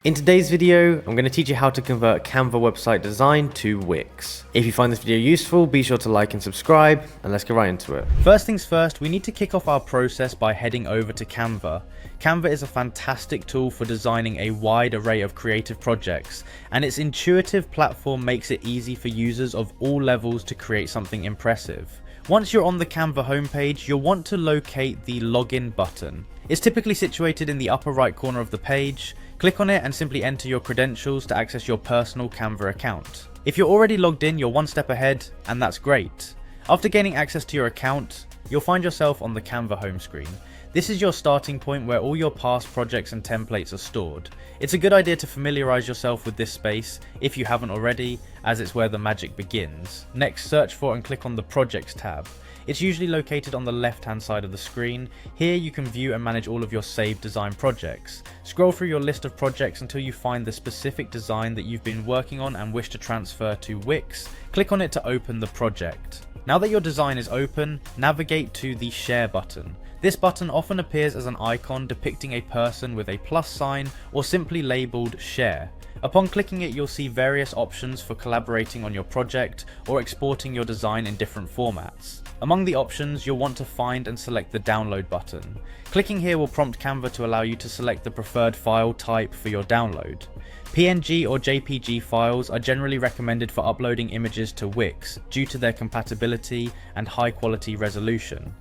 In today's video, I'm going to teach you how to convert Canva website design to Wix. If you find this video useful, be sure to like and subscribe, and let's get right into it. First things first, we need to kick off our process by heading over to Canva. Canva is a fantastic tool for designing a wide array of creative projects, and its intuitive platform makes it easy for users of all levels to create something impressive. Once you're on the Canva homepage, you'll want to locate the login button. It's typically situated in the upper right corner of the page. Click on it and simply enter your credentials to access your personal Canva account. If you're already logged in, you're one step ahead, and that's great. After gaining access to your account, you'll find yourself on the Canva home screen. This is your starting point where all your past projects and templates are stored. It's a good idea to familiarize yourself with this space if you haven't already, as it's where the magic begins. Next, search for and click on the Projects tab. It's usually located on the left-hand side of the screen. Here you can view and manage all of your saved design projects. Scroll through your list of projects until you find the specific design that you've been working on and wish to transfer to Wix. Click on it to open the project. Now that your design is open, navigate to the Share button. This button often appears as an icon depicting a person with a plus sign or simply labelled Share. Upon clicking it, you'll see various options for collaborating on your project or exporting your design in different formats. Among the options, you'll want to find and select the download button. Clicking here will prompt Canva to allow you to select the preferred file type for your download. PNG or JPG files are generally recommended for uploading images to Wix due to their compatibility and high quality resolution.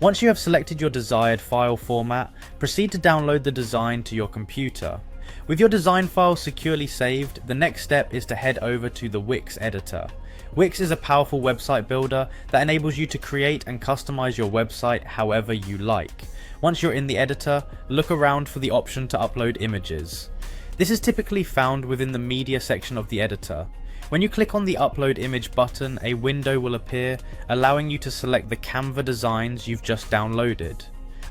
Once you have selected your desired file format, proceed to download the design to your computer. With your design file securely saved, the next step is to head over to the Wix editor. Wix is a powerful website builder that enables you to create and customize your website however you like. Once you're in the editor, look around for the option to upload images. This is typically found within the media section of the editor. When you click on the upload image button, a window will appear, allowing you to select the Canva designs you've just downloaded.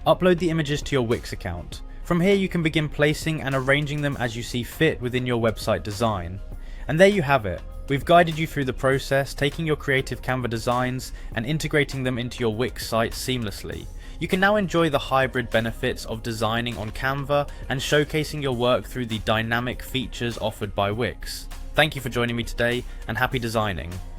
Upload the images to your Wix account. From here you can begin placing and arranging them as you see fit within your website design. And there you have it. We've guided you through the process, taking your creative Canva designs and integrating them into your Wix site seamlessly. You can now enjoy the hybrid benefits of designing on Canva and showcasing your work through the dynamic features offered by Wix. Thank you for joining me today, and happy designing.